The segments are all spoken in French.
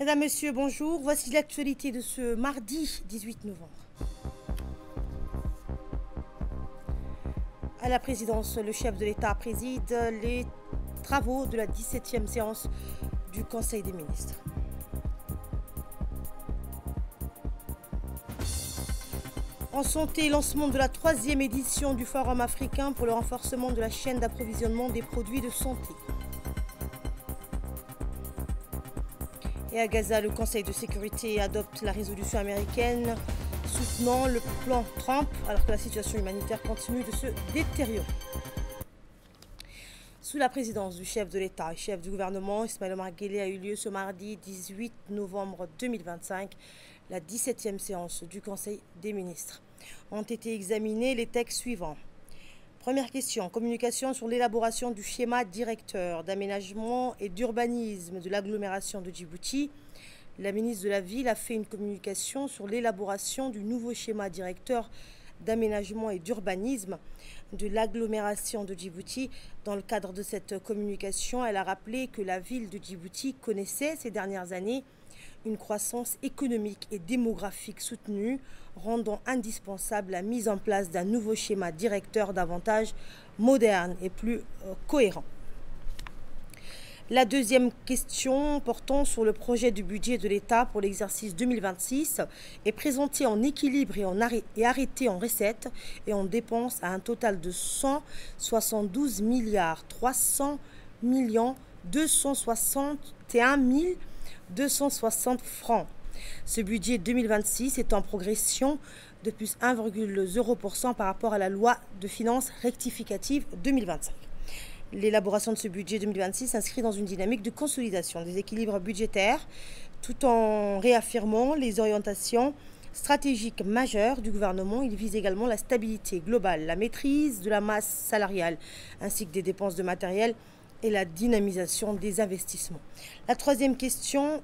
Mesdames, Messieurs, bonjour. Voici l'actualité de ce mardi 18 novembre. À la présidence, le chef de l'État préside les travaux de la 17e séance du Conseil des ministres. En santé, lancement de la 3e édition du Forum africain pour le renforcement de la chaîne d'approvisionnement des produits de santé. Et à Gaza, le Conseil de sécurité adopte la résolution américaine soutenant le plan Trump alors que la situation humanitaire continue de se détériorer. Sous la présidence du chef de l'État et chef du gouvernement, Ismaël Omar Guelleh, a eu lieu ce mardi 18 novembre 2025, la 17e séance du Conseil des ministres. Ont été examinés les textes suivants. Première question, communication sur l'élaboration du schéma directeur d'aménagement et d'urbanisme de l'agglomération de Djibouti. La ministre de la Ville a fait une communication sur l'élaboration du nouveau schéma directeur d'aménagement et d'urbanisme de l'agglomération de Djibouti. Dans le cadre de cette communication, elle a rappelé que la ville de Djibouti connaissait ces dernières années une croissance économique et démographique soutenue, rendant indispensable la mise en place d'un nouveau schéma directeur davantage moderne et plus cohérent. La deuxième question portant sur le projet du budget de l'État pour l'exercice 2026 est présenté en équilibre et arrêté en recettes et en dépenses à un total de 172 milliards 300 millions 261 260 francs. Ce budget 2026 est en progression de plus 1,0% par rapport à la loi de finances rectificative 2025. L'élaboration de ce budget 2026 s'inscrit dans une dynamique de consolidation des équilibres budgétaires tout en réaffirmant les orientations stratégiques majeures du gouvernement. Il vise également la stabilité globale, la maîtrise de la masse salariale ainsi que des dépenses de matériel et la dynamisation des investissements. La troisième question,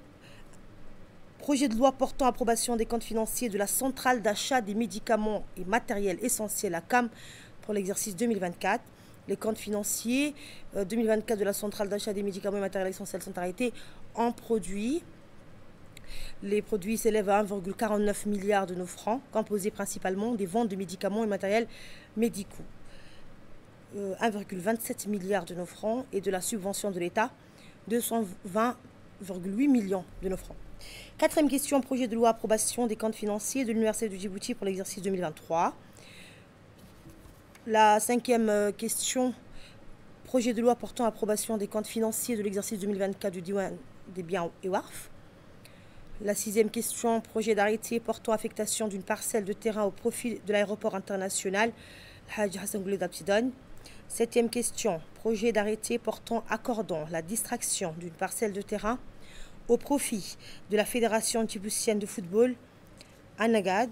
projet de loi portant approbation des comptes financiers de la centrale d'achat des médicaments et matériels essentiels à CAM pour l'exercice 2024. Les comptes financiers 2024 de la centrale d'achat des médicaments et matériels essentiels sont arrêtés en produits. Les produits s'élèvent à 1,49 milliard de nos francs, composés principalement des ventes de médicaments et matériels médicaux. 1,27 milliard de nos francs et de la subvention de l'État, 220,8 millions de nos francs. Quatrième question, projet de loi approbation des comptes financiers de l'Université de Djibouti pour l'exercice 2023. La cinquième question, projet de loi portant approbation des comptes financiers de l'exercice 2024 du Diwan des biens et WARF. La sixième question, projet d'arrêté portant affectation d'une parcelle de terrain au profit de l'aéroport international Hadj Hassan Goulet d'Abtidogne. Septième question, projet d'arrêté portant accordant la distraction d'une parcelle de terrain au profit de la Fédération djiboutienne de football à Nagad.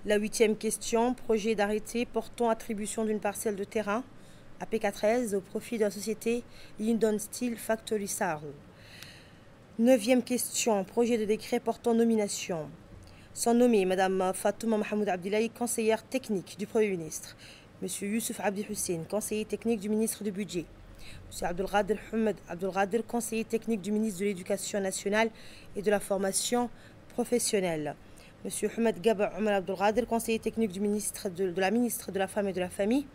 La huitième question, projet d'arrêté portant attribution d'une parcelle de terrain à PK13 au profit de la société Lindon Steel Factory Sarl. Neuvième question, projet de décret portant nomination. Sont nommés Mme Fatouma Mohamed Abdillahi, conseillère technique du Premier ministre. M. Youssouf Abdi Hussein, conseiller technique du ministre du Budget. M. Abdelghadir Ahmed Abdelghadir, conseiller technique du ministre de l'Éducation nationale et de la formation professionnelle. M. Ahmed Gaba Omar Abdelghadir, conseiller technique du ministre de la ministre de la Femme et de la Famille.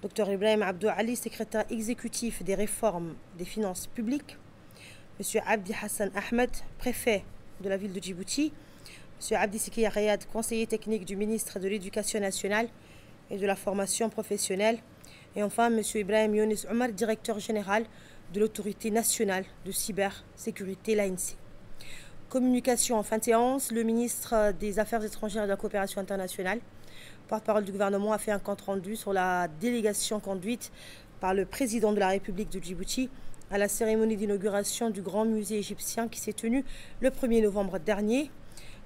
Dr Ibrahim Abdou Ali, secrétaire exécutif des réformes des finances publiques. M. Abdi Hassan Ahmed, préfet de la ville de Djibouti. M. Abdi Sikia Rayad, conseiller technique du ministre de l'Éducation nationale et de la formation professionnelle. Et enfin, M. Ibrahim Younis Omar, directeur général de l'Autorité nationale de cybersécurité, l'ANC. Communication en fin de séance, le ministre des Affaires étrangères et de la coopération internationale, porte-parole du gouvernement, a fait un compte-rendu sur la délégation conduite par le président de la République de Djibouti à la cérémonie d'inauguration du Grand Musée égyptien qui s'est tenue le 1er novembre dernier.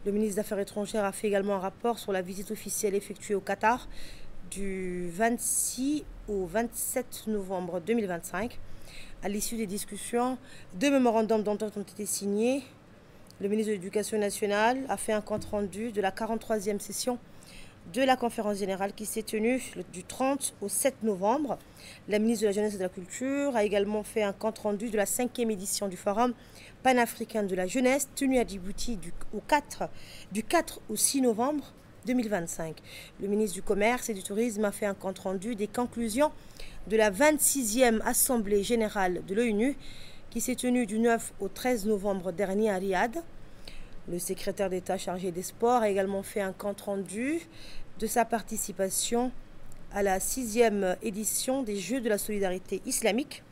Le ministre des Affaires étrangères a fait également un rapport sur la visite officielle effectuée au Qatar du 26 au 27 novembre 2025. À l'issue des discussions, 2 mémorandums d'entente ont été signés. Le ministre de l'Éducation nationale a fait un compte-rendu de la 43e session de la conférence générale qui s'est tenue du 30 au 7 novembre. La ministre de la Jeunesse et de la Culture a également fait un compte-rendu de la 5e édition du Forum panafricain de la jeunesse tenu à Djibouti du 4 au 6 novembre 2025. Le ministre du Commerce et du Tourisme a fait un compte-rendu des conclusions de la 26e Assemblée générale de l'ONU qui s'est tenue du 9 au 13 novembre dernier à Riyad. Le secrétaire d'État chargé des sports a également fait un compte-rendu de sa participation à la 6e édition des Jeux de la solidarité islamique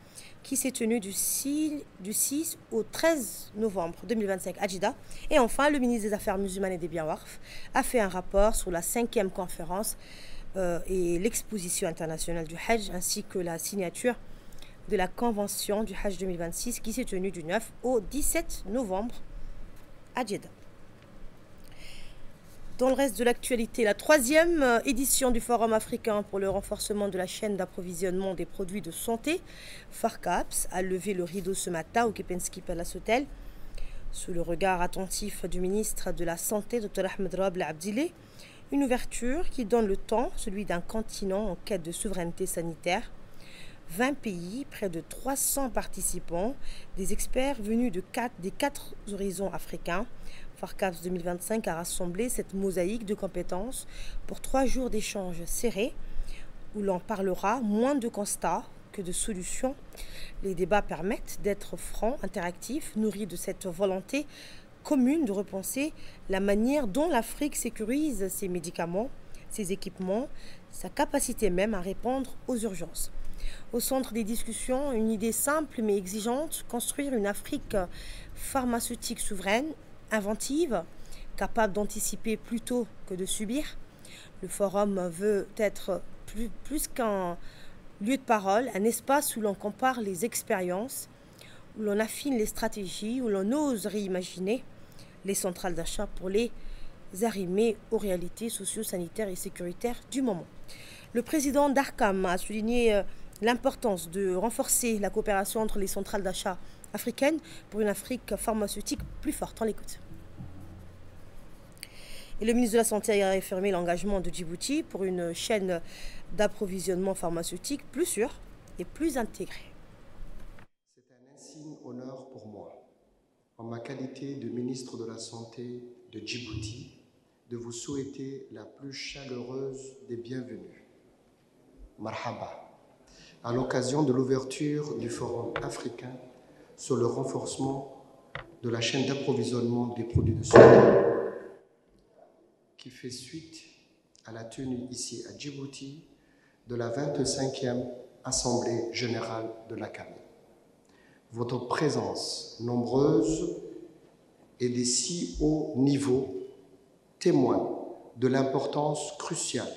qui s'est tenue du 6 au 13 novembre 2025 à Djidda. Et enfin, le ministre des Affaires musulmanes et des biens Waqf a fait un rapport sur la 5e conférence et l'exposition internationale du Hajj ainsi que la signature de la convention du Hajj 2026 qui s'est tenue du 9 au 17 novembre à Djeddah. Dans le reste de l'actualité, la 3e édition du Forum africain pour le renforcement de la chaîne d'approvisionnement des produits de santé, FARCAPS, a levé le rideau ce matin au Kepensky Palace Hotel. Sous le regard attentif du ministre de la Santé, Dr Ahmed Rab Abdilé, une ouverture qui donne le temps, celui d'un continent en quête de souveraineté sanitaire. 20 pays, près de 300 participants, des experts venus des 4 horizons africains. FARCAPS 2025 a rassemblé cette mosaïque de compétences pour 3 jours d'échanges serrés où l'on parlera moins de constats que de solutions. Les débats permettent d'être francs, interactifs, nourris de cette volonté commune de repenser la manière dont l'Afrique sécurise ses médicaments, ses équipements, sa capacité même à répondre aux urgences. Au centre des discussions, une idée simple mais exigeante, construire une Afrique pharmaceutique souveraine, inventive, capable d'anticiper plutôt que de subir. Le forum veut être plus qu'un lieu de parole, un espace où l'on compare les expériences, où l'on affine les stratégies, où l'on ose réimaginer les centrales d'achat pour les arrimer aux réalités socio-sanitaires et sécuritaires du moment. Le président d'Arcam a souligné l'importance de renforcer la coopération entre les centrales d'achat africaines pour une Afrique pharmaceutique plus forte. On l'écoute. Et le ministre de la Santé a réaffirmé l'engagement de Djibouti pour une chaîne d'approvisionnement pharmaceutique plus sûre et plus intégrée. C'est un insigne honneur pour moi, en ma qualité de ministre de la Santé de Djibouti, de vous souhaiter la plus chaleureuse des bienvenues. Marhaba, à l'occasion de l'ouverture du Forum africain sur le renforcement de la chaîne d'approvisionnement des produits de santé, qui fait suite à la tenue ici à Djibouti de la 25e Assemblée générale de l'ACAMI. Votre présence nombreuse et des si hauts niveaux témoigne de l'importance cruciale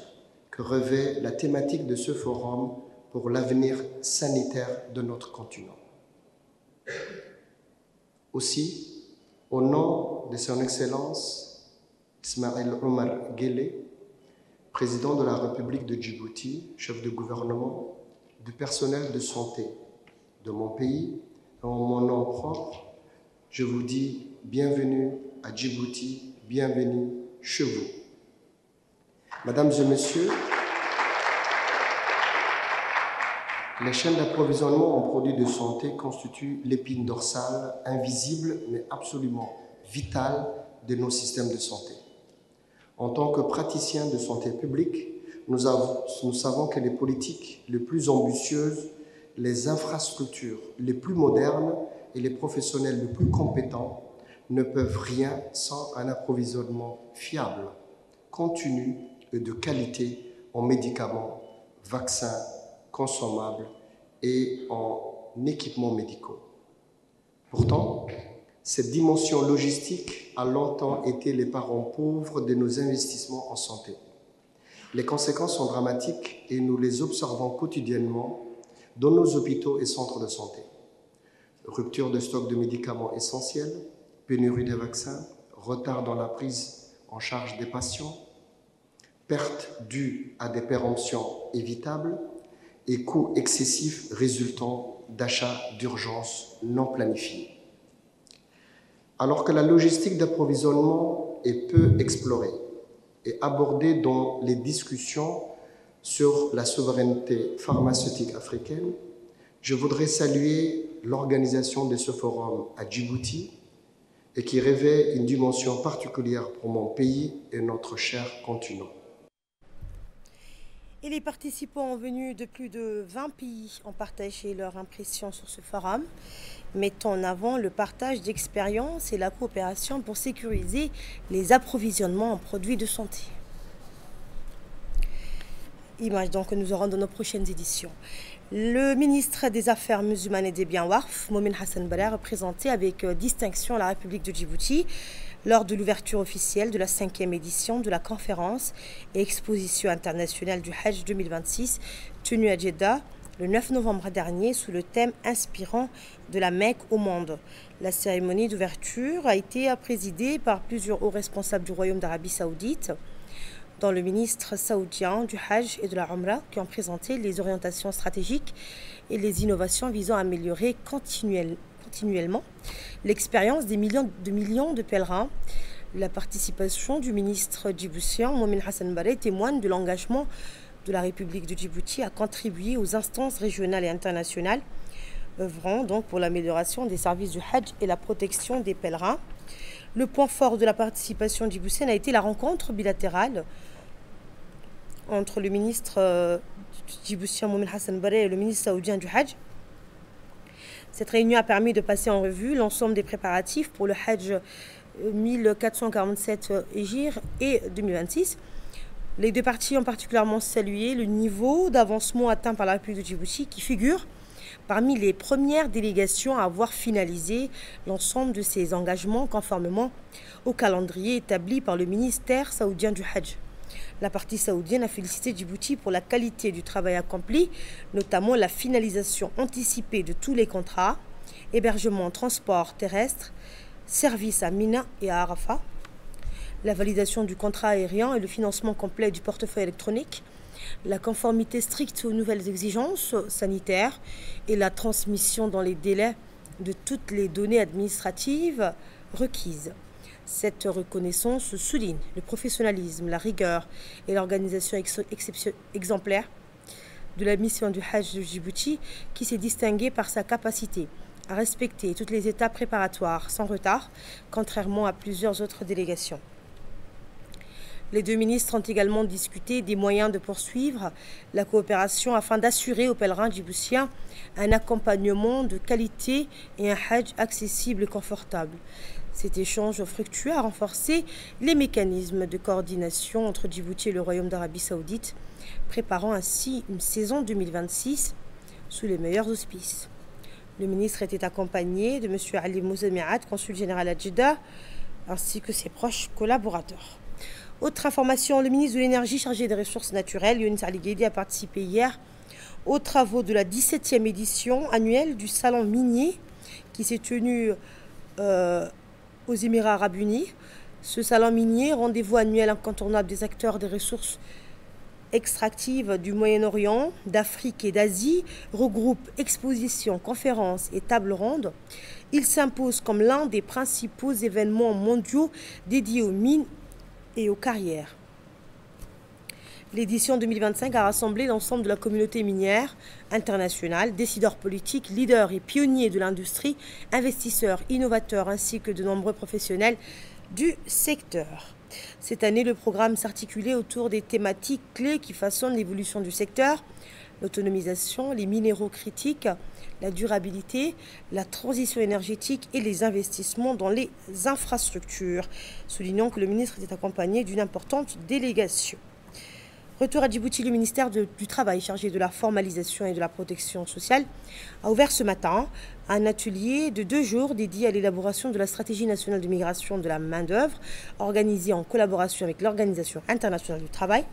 que revêt la thématique de ce forum pour l'avenir sanitaire de notre continent. Aussi, au nom de son Excellence Ismaël Omar Guelleh, président de la République de Djibouti, chef de gouvernement, du personnel de santé de mon pays, en mon nom propre, je vous dis bienvenue à Djibouti, bienvenue chez vous. Mesdames et messieurs, les chaînes d'approvisionnement en produits de santé constituent l'épine dorsale, invisible mais absolument vitale de nos systèmes de santé. En tant que praticiens de santé publique, nous savons que les politiques les plus ambitieuses, les infrastructures les plus modernes et les professionnels les plus compétents ne peuvent rien sans un approvisionnement fiable, continu et de qualité en médicaments, vaccins, consommables et en équipements médicaux. Pourtant, cette dimension logistique a longtemps été les parents pauvres de nos investissements en santé. Les conséquences sont dramatiques et nous les observons quotidiennement dans nos hôpitaux et centres de santé. Rupture de stock de médicaments essentiels, pénurie de vaccins, retard dans la prise en charge des patients, perte due à des péremptions évitables et coûts excessifs résultant d'achats d'urgence non planifiés. Alors que la logistique d'approvisionnement est peu explorée, et abordés dans les discussions sur la souveraineté pharmaceutique africaine, je voudrais saluer l'organisation de ce forum à Djibouti et qui revêt une dimension particulière pour mon pays et notre cher continent. Et les participants venus de plus de 20 pays ont partagé leurs impressions sur ce forum, mettant en avant le partage d'expériences et la coopération pour sécuriser les approvisionnements en produits de santé. Images donc que nous aurons dans nos prochaines éditions. Le ministre des Affaires musulmanes et des Biens Waqf, Momin Hassan Barre, a représenté avec distinction la République de Djibouti lors de l'ouverture officielle de la 5e édition de la conférence et exposition internationale du Hajj 2026 tenue à Jeddah le 9 novembre dernier sous le thème « Inspirant de la Mecque au monde ». La cérémonie d'ouverture a été présidée par plusieurs hauts responsables du Royaume d'Arabie Saoudite, dont le ministre saoudien du Hajj et de la Umrah, qui ont présenté les orientations stratégiques et les innovations visant à améliorer continuellement l'expérience des millions de pèlerins. La participation du ministre djiboutien, Momin Hassan Barre, témoigne de l'engagement de la République de Djibouti à contribuer aux instances régionales et internationales, œuvrant donc pour l'amélioration des services du Hajj et la protection des pèlerins. Le point fort de la participation djiboutienne a été la rencontre bilatérale entre le ministre djiboutien Momin Hassan Barre et le ministre saoudien du Hajj. Cette réunion a permis de passer en revue l'ensemble des préparatifs pour le Hajj 1447 Hégire et 2026. Les deux parties ont particulièrement salué le niveau d'avancement atteint par la République de Djibouti, qui figure parmi les premières délégations à avoir finalisé l'ensemble de ses engagements conformément au calendrier établi par le ministère saoudien du Hajj. La partie saoudienne a félicité Djibouti pour la qualité du travail accompli, notamment la finalisation anticipée de tous les contrats, hébergement, transport terrestre, services à Mina et à Arafat, la validation du contrat aérien et le financement complet du portefeuille électronique, la conformité stricte aux nouvelles exigences sanitaires et la transmission dans les délais de toutes les données administratives requises. Cette reconnaissance souligne le professionnalisme, la rigueur et l'organisation exemplaire de la mission du Hajj de Djibouti, qui s'est distinguée par sa capacité à respecter toutes les étapes préparatoires sans retard, contrairement à plusieurs autres délégations. Les deux ministres ont également discuté des moyens de poursuivre la coopération afin d'assurer aux pèlerins djiboutiens un accompagnement de qualité et un Hajj accessible et confortable. Cet échange fructueux a renforcé les mécanismes de coordination entre Djibouti et le Royaume d'Arabie Saoudite, préparant ainsi une saison 2026 sous les meilleurs auspices. Le ministre était accompagné de M. Ali Mouzamiad, consul général à Jeddah, ainsi que ses proches collaborateurs. Autre information, le ministre de l'Énergie chargé des ressources naturelles, Younis Ali Guédi, a participé hier aux travaux de la 17e édition annuelle du Salon minier qui s'est tenu aux Émirats arabes unis. Ce salon minier, rendez-vous annuel incontournable des acteurs des ressources extractives du Moyen-Orient, d'Afrique et d'Asie, regroupe expositions, conférences et tables rondes. Il s'impose comme l'un des principaux événements mondiaux dédiés aux mines et aux carrières. L'édition 2025 a rassemblé l'ensemble de la communauté minière internationale, décideurs politiques, leaders et pionniers de l'industrie, investisseurs, innovateurs ainsi que de nombreux professionnels du secteur. Cette année, le programme s'articulait autour des thématiques clés qui façonnent l'évolution du secteur: l'autonomisation, les minéraux critiques, la durabilité, la transition énergétique et les investissements dans les infrastructures, soulignant que le ministre était accompagné d'une importante délégation. Retour à Djibouti, le ministère du Travail, chargé de la formalisation et de la protection sociale, a ouvert ce matin un atelier de 2 jours dédié à l'élaboration de la stratégie nationale de migration de la main-d'œuvre, organisé en collaboration avec l'Organisation internationale du travail.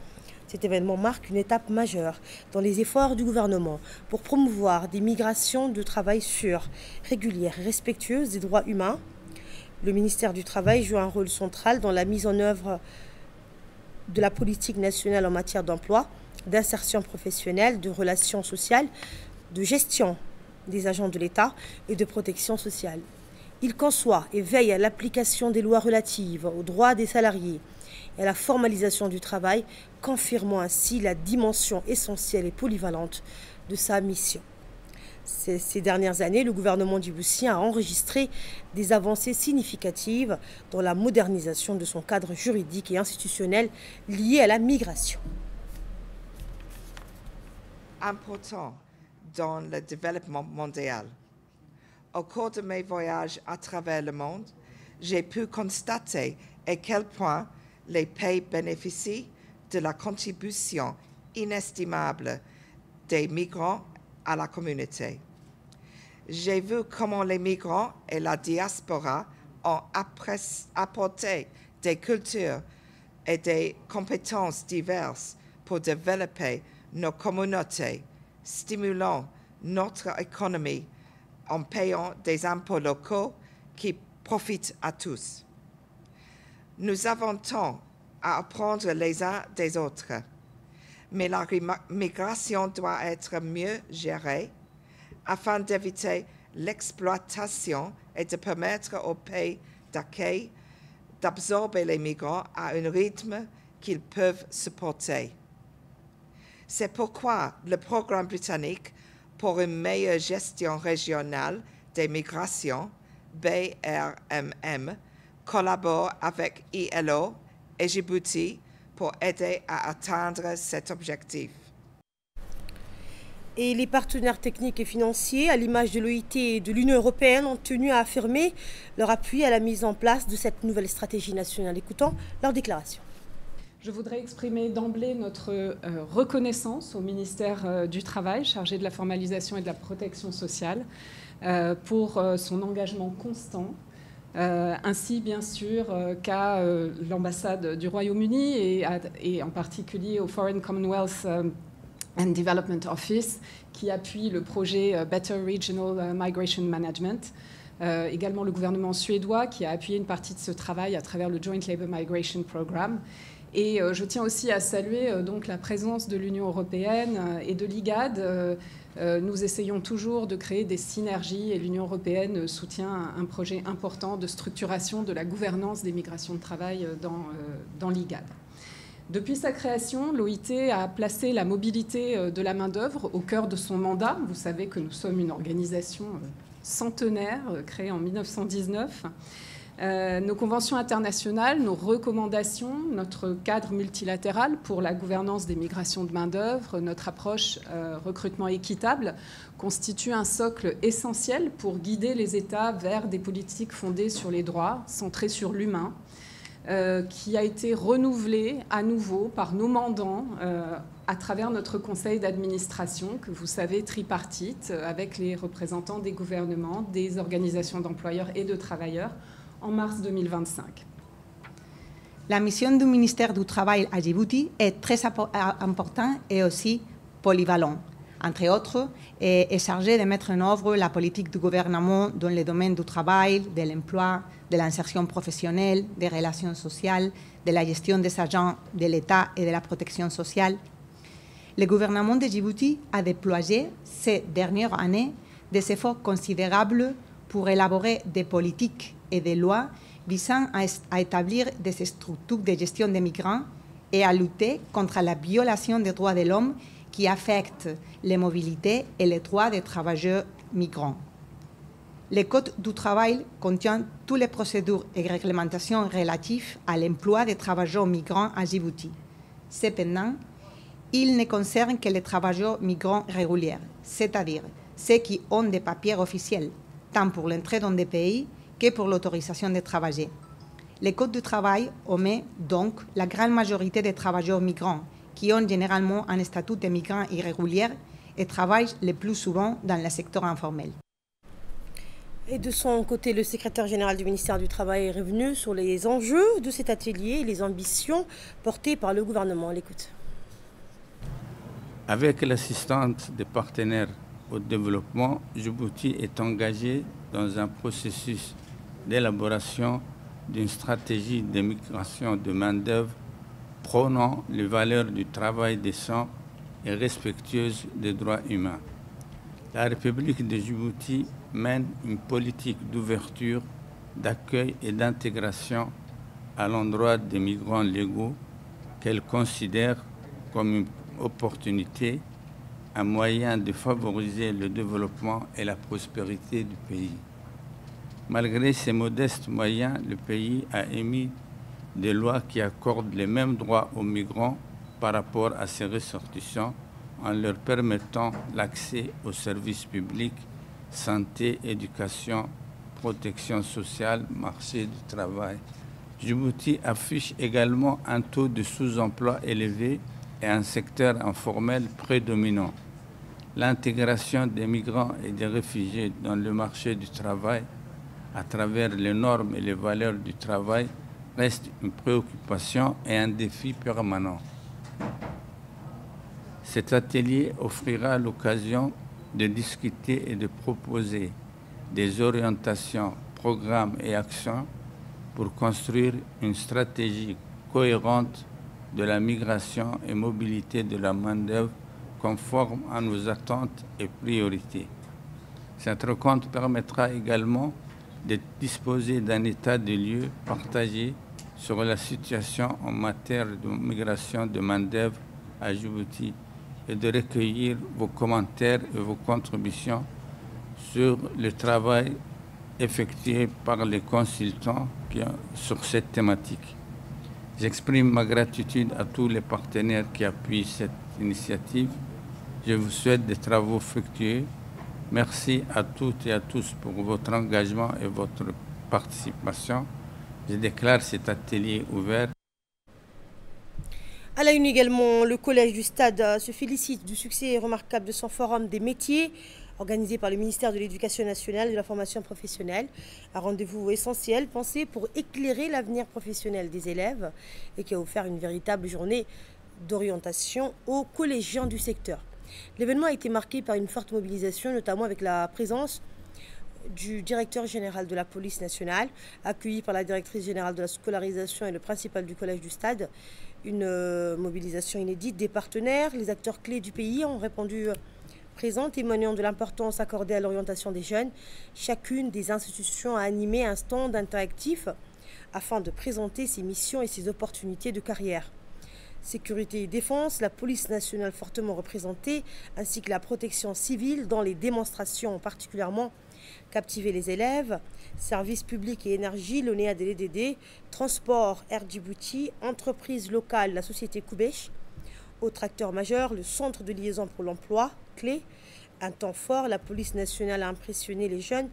Cet événement marque une étape majeure dans les efforts du gouvernement pour promouvoir des migrations de travail sûres, régulières et respectueuses des droits humains. Le ministère du Travail joue un rôle central dans la mise en œuvre de la politique nationale en matière d'emploi, d'insertion professionnelle, de relations sociales, de gestion des agents de l'État et de protection sociale. Il conçoit et veille à l'application des lois relatives aux droits des salariés et à la formalisation du travail, confirmant ainsi la dimension essentielle et polyvalente de sa mission. Ces dernières années, le gouvernement djiboutien a enregistré des avancées significatives dans la modernisation de son cadre juridique et institutionnel lié à la migration. Important dans le développement mondial. Au cours de mes voyages à travers le monde, j'ai pu constater à quel point les pays bénéficient de la contribution inestimable des migrants à la communauté. J'ai vu comment les migrants et la diaspora ont apporté des cultures et des compétences diverses pour développer nos communautés, stimulant notre économie en payant des impôts locaux qui profitent à tous. Nous avons tant à apprendre les uns des autres, mais la migration doit être mieux gérée afin d'éviter l'exploitation et de permettre aux pays d'accueil d'absorber les migrants à un rythme qu'ils peuvent supporter. C'est pourquoi le programme britannique pour une meilleure gestion régionale des migrations, BRMM, collabore avec ILO et Djibouti pour aider à atteindre cet objectif. Et les partenaires techniques et financiers, à l'image de l'OIT et de l'Union européenne, ont tenu à affirmer leur appui à la mise en place de cette nouvelle stratégie nationale. Écoutons leur déclaration. Je voudrais exprimer d'emblée notre reconnaissance au ministère du Travail, chargé de la formalisation et de la protection sociale, pour son engagement constant, ainsi bien sûr qu'à l'ambassade du Royaume-Uni et en particulier au Foreign Commonwealth and Development Office, qui appuie le projet Better Regional Migration Management. Également le gouvernement suédois, qui a appuyé une partie de ce travail à travers le Joint Labour Migration Programme. Et je tiens aussi à saluer donc la présence de l'Union européenne et de l'IGAD. Nous essayons toujours de créer des synergies et l'Union européenne soutient un projet important de structuration de la gouvernance des migrations de travail dans l'IGAD. Depuis sa création, l'OIT a placé la mobilité de la main-d'œuvre au cœur de son mandat. Vous savez que nous sommes une organisation centenaire créée en 1919. Nos conventions internationales, nos recommandations, notre cadre multilatéral pour la gouvernance des migrations de main-d'œuvre, notre approche recrutement équitable constituent un socle essentiel pour guider les États vers des politiques fondées sur les droits, centrées sur l'humain, qui a été renouvelé à nouveau par nos mandants à travers notre conseil d'administration, que vous savez tripartite, avec les représentants des gouvernements, des organisations d'employeurs et de travailleurs, en mars 2025. La mission du ministère du Travail à Djibouti est très importante et aussi polyvalente. Entre autres, est chargée de mettre en œuvre la politique du gouvernement dans les domaines du travail, de l'emploi, de l'insertion professionnelle, des relations sociales, de la gestion des agents de l'État et de la protection sociale. Le gouvernement de Djibouti a déployé ces dernières années des efforts considérables pour élaborer des politiques et des lois visant à établir des structures de gestion des migrants et à lutter contre la violation des droits de l'homme qui affectent les mobilités et les droits des travailleurs migrants. Le Code du travail contient toutes les procédures et réglementations relatives à l'emploi des travailleurs migrants à Djibouti. Cependant, il ne concerne que les travailleurs migrants réguliers, c'est-à-dire ceux qui ont des papiers officiels, tant pour l'entrée dans des pays que pour l'autorisation de travailler. Le Code du travail omet donc la grande majorité des travailleurs migrants qui ont généralement un statut de migrants irréguliers et travaillent le plus souvent dans le secteur informel. Et de son côté, le secrétaire général du ministère du Travail est revenu sur les enjeux de cet atelier et les ambitions portées par le gouvernement. On l'écoute. Avec l'assistance des partenaires au développement, Djibouti est engagé dans un processus d'élaboration d'une stratégie de migration de main-d'œuvre prônant les valeurs du travail décent et respectueuse des droits humains. La République de Djibouti mène une politique d'ouverture, d'accueil et d'intégration à l'endroit des migrants légaux qu'elle considère comme une opportunité, un moyen de favoriser le développement et la prospérité du pays. Malgré ces modestes moyens, le pays a émis des lois qui accordent les mêmes droits aux migrants par rapport à ses ressortissants en leur permettant l'accès aux services publics, santé, éducation, protection sociale, marché du travail. Djibouti affiche également un taux de sous-emploi élevé et un secteur informel prédominant. L'intégration des migrants et des réfugiés dans le marché du travail à travers les normes et les valeurs du travail reste une préoccupation et un défi permanent. Cet atelier offrira l'occasion de discuter et de proposer des orientations, programmes et actions pour construire une stratégie cohérente de la migration et mobilité de la main-d'œuvre conforme à nos attentes et priorités. Cette rencontre permettra également de disposer d'un état des lieux partagé sur la situation en matière de migration de main-d'œuvre à Djibouti et de recueillir vos commentaires et vos contributions sur le travail effectué par les consultants sur cette thématique. J'exprime ma gratitude à tous les partenaires qui appuient cette initiative. Je vous souhaite des travaux fructueux. Merci à toutes et à tous pour votre engagement et votre participation. Je déclare cet atelier ouvert. À la une également, le Collège du Stade se félicite du succès remarquable de son forum des métiers organisé par le ministère de l'Éducation nationale et de la formation professionnelle. Un rendez-vous essentiel pensé pour éclairer l'avenir professionnel des élèves et qui a offert une véritable journée d'orientation aux collégiens du secteur. L'événement a été marqué par une forte mobilisation, notamment avec la présence du directeur général de la police nationale, accueilli par la directrice générale de la scolarisation et le principal du Collège du Stade. Une mobilisation inédite des partenaires. Les acteurs clés du pays ont répondu présents, témoignant de l'importance accordée à l'orientation des jeunes. Chacune des institutions a animé un stand interactif afin de présenter ses missions et ses opportunités de carrière. Sécurité et défense, la police nationale fortement représentée, ainsi que la protection civile dans les démonstrations ont particulièrement captivé les élèves. Services publics et énergie, l'ONEAD et l'EDD, transport, Air Djibouti, entreprises locales, la société Koubèche. Autre acteur majeur, le centre de liaison pour l'emploi, clé. Un temps fort, la police nationale a impressionné les jeunes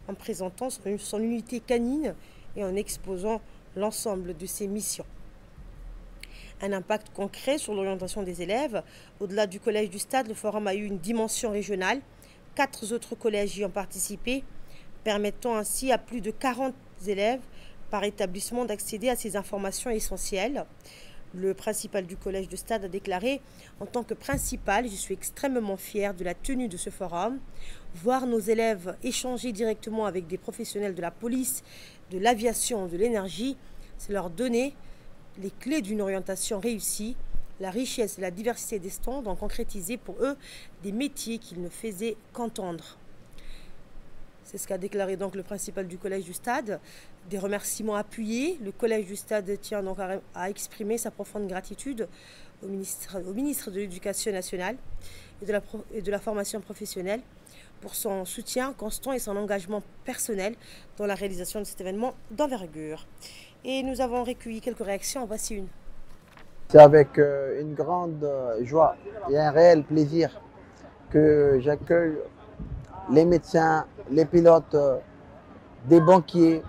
en présentant son unité canine et en exposant l'ensemble de ses missions. Un impact concret sur l'orientation des élèves. Au-delà du Collège du Stade, le forum a eu une dimension régionale. 4 autres collèges y ont participé, permettant ainsi à plus de 40 élèves par établissement d'accéder à ces informations essentielles. Le principal du Collège de Stade a déclaré « En tant que principal, je suis extrêmement fier de la tenue de ce forum. Voir nos élèves échanger directement avec des professionnels de la police, de l'aviation, de l'énergie, c'est leur donner les clés d'une orientation réussie. La richesse et la diversité des stands ont concrétisé pour eux des métiers qu'ils ne faisaient qu'entendre. » C'est ce qu'a déclaré donc le principal du Collège du Stade. Des remerciements appuyés. Le Collège du Stade tient donc à exprimer sa profonde gratitude au ministre de l'Éducation nationale et de la formation professionnelle pour son soutien constant et son engagement personnel dans la réalisation de cet événement d'envergure. Et nous avons recueilli quelques réactions. Voici une. C'est avec une grande joie et un réel plaisir que j'accueille les médecins, les pilotes, des banquiers,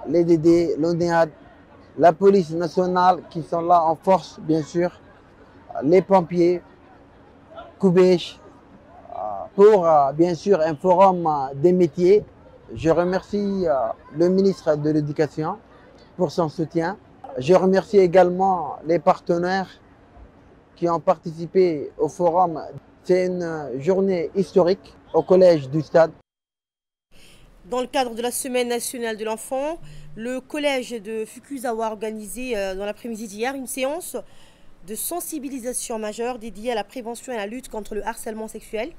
les DD, l'ONEAD, la police nationale qui sont là en force, bien sûr, les pompiers, Koubèche, pour bien sûr un forum des métiers. Je remercie le ministre de l'Éducation pour son soutien. Je remercie également les partenaires qui ont participé au forum. C'est une journée historique au Collège du Stade. Dans le cadre de la Semaine nationale de l'enfant, le collège de Fukuzawa a organisé dans l'après-midi d'hier une séance de sensibilisation majeure dédiée à la prévention et à la lutte contre le harcèlement sexuel.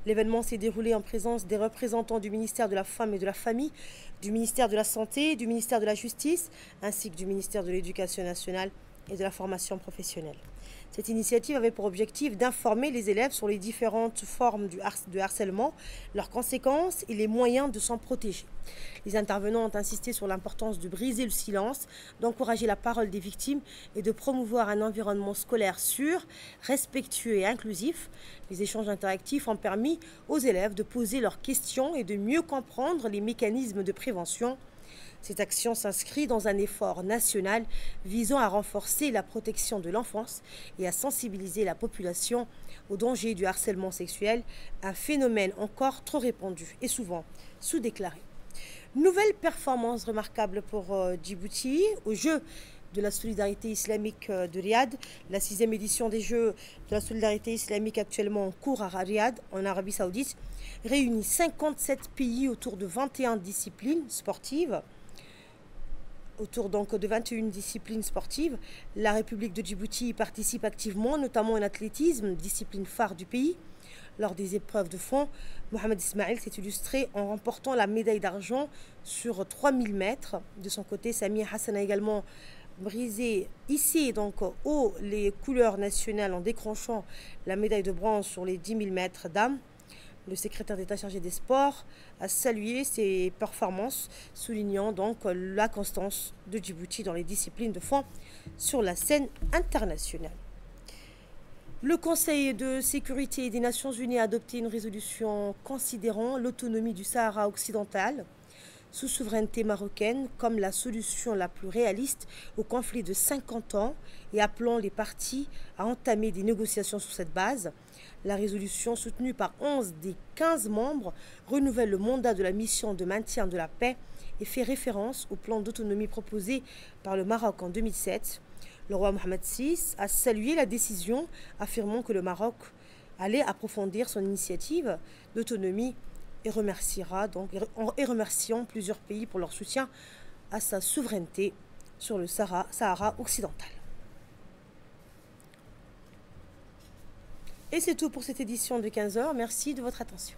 L'événement s'est déroulé en présence des représentants du ministère de la Femme et de la Famille, du ministère de la Santé, du ministère de la Justice, ainsi que du ministère de l'Éducation nationale et de la formation professionnelle. Cette initiative avait pour objectif d'informer les élèves sur les différentes formes de harcèlement, leurs conséquences et les moyens de s'en protéger. Les intervenants ont insisté sur l'importance de briser le silence, d'encourager la parole des victimes et de promouvoir un environnement scolaire sûr, respectueux et inclusif. Les échanges interactifs ont permis aux élèves de poser leurs questions et de mieux comprendre les mécanismes de prévention. Cette action s'inscrit dans un effort national visant à renforcer la protection de l'enfance et à sensibiliser la population au danger du harcèlement sexuel, un phénomène encore trop répandu et souvent sous-déclaré. Nouvelle performance remarquable pour Djibouti aux Jeux de la solidarité islamique de Riyad. La 6e édition des Jeux de la solidarité islamique actuellement en cours à Riyad, en Arabie Saoudite, réunit 57 pays autour de 21 disciplines sportives. Autour donc de 21 disciplines sportives. La République de Djibouti y participe activement, notamment en athlétisme, discipline phare du pays. Lors des épreuves de fond, Mohamed Ismail s'est illustré en remportant la médaille d'argent sur 3000 mètres. De son côté, Sami Hassan a également hissé donc haut les couleurs nationales en décrochant la médaille de bronze sur les 10 000 mètres dames. Le secrétaire d'État chargé des sports a salué ses performances, soulignant donc la constance de Djibouti dans les disciplines de fond sur la scène internationale. Le Conseil de sécurité des Nations Unies a adopté une résolution considérant l'autonomie du Sahara occidental sous souveraineté marocaine comme la solution la plus réaliste au conflit de 50 ans et appelant les parties à entamer des négociations sur cette base. La résolution, soutenue par 11 des 15 membres, renouvelle le mandat de la mission de maintien de la paix et fait référence au plan d'autonomie proposé par le Maroc en 2007. Le roi Mohamed VI a salué la décision, affirmant que le Maroc allait approfondir son initiative d'autonomie et remerciant plusieurs pays pour leur soutien à sa souveraineté sur le Sahara occidental. Et c'est tout pour cette édition de 15h. Merci de votre attention.